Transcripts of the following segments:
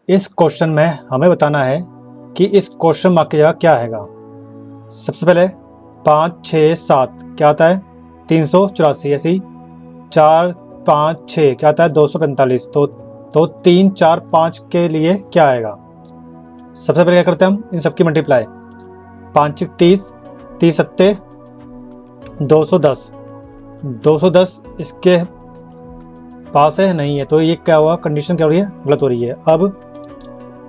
इस क्वेश्चन में हमें बताना है कि इस क्वेश्चन मार्क की जगह क्या आएगा। सबसे पहले 5 6 7 क्या आता है 384, ऐसे ही 4 5 6 क्या आता है 245। तो 3 4 5 के लिए क्या आएगा। सबसे पहले क्या करते हैं हम इन सबकी मल्टीप्लाई। 5 30 30 सत्ते 210 210 इसके पास है नहीं है, तो ये क्या हुआ, कंडीशन क्या हो रही है, गलत हो रही है। अब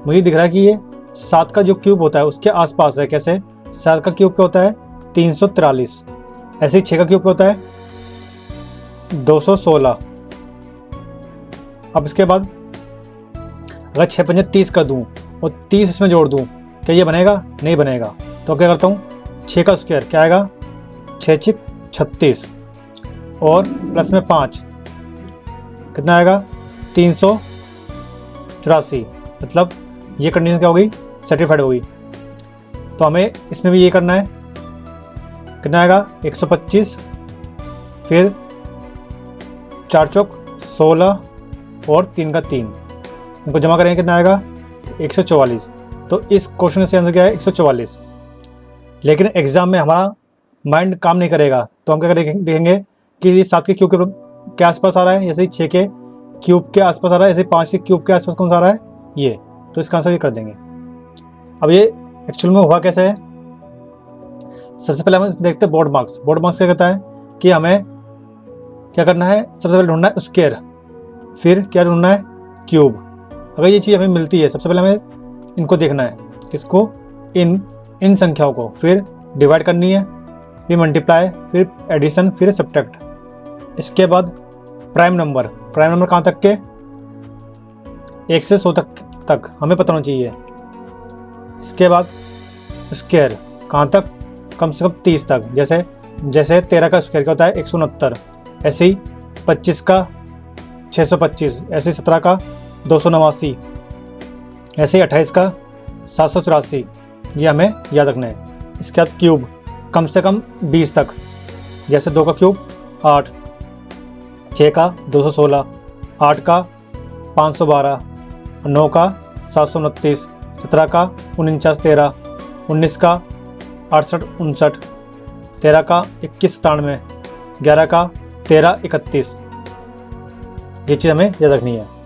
मुझे दिख रहा है कि ये 7 का जो क्यूब होता है उसके आसपास है। कैसे, 7 का क्यूब क्या होता है 343, ऐसे ही 6 का क्यूब क्या होता है 216। अब इसके बाद अगर 6 5 30 कर दूं और 30 इसमें जोड़ दूं, क्या ये बनेगा, नहीं बनेगा। तो क्या करता हूँ 6 का स्क्वायर क्या आएगा 6 6 36 और प्लस में 5 कितना आएगा 384। मतलब ये कंडीशन क्या होगी, सेटिस्फाइड होगी। तो हमें इसमें भी ये करना है, कितना आएगा 125, फिर 4 चौक 16 और 3 का 3, इनको जमा करेंगे कितना आएगा 144। तो इस क्वेश्चन से आंसर क्या है 144। लेकिन एग्जाम में हमारा माइंड काम नहीं करेगा, तो हम क्या देखेंगे कि ये 7 के क्यूब के आसपास आ रहा है, जैसे ही 6 के क्यूब के आसपास आ रहा है, ऐसे 5 के क्यूब के आसपास कौन सा आ रहा है ये, तो इसका आंसर ये कर देंगे। अब ये एक्चुअल में हुआ कैसे है, सबसे पहले हम देखते हैं बोर्ड मार्क्स। बोर्ड मार्क्स क्या कहता है कि हमें क्या करना है, सबसे पहले ढूंढना है स्क्वायर, फिर क्या ढूंढना है क्यूब। अगर ये चीज़ हमें मिलती है, सबसे पहले हमें इनको देखना है, किसको, इन संख्याओं को, फिर डिवाइड करनी है, फिर मल्टीप्लाई, फिर एडिशन, फिर सब्ट्रैक्ट। इसके बाद प्राइम नंबर कहाँ तक के 1 से 100 तक हमें पता होना चाहिए। इसके बाद स्क्वायर कहाँ तक, कम से कम 30 तक। जैसे 13 का स्क्वायर क्या होता है 169, ऐसे ही 25 का 625, ऐसे ही 17 का 289, ऐसे ही 28 का 784। ये हमें याद रखना है। इसके बाद क्यूब कम से कम 20 तक, जैसे 2 का क्यूब 8, 6 का 216, 8 का 512, 9 का 729, 17 का 49 13, 19 का 68 59, 13 का 21 97, 11 का 13 31। ये चीज़ हमें याद रखनी है।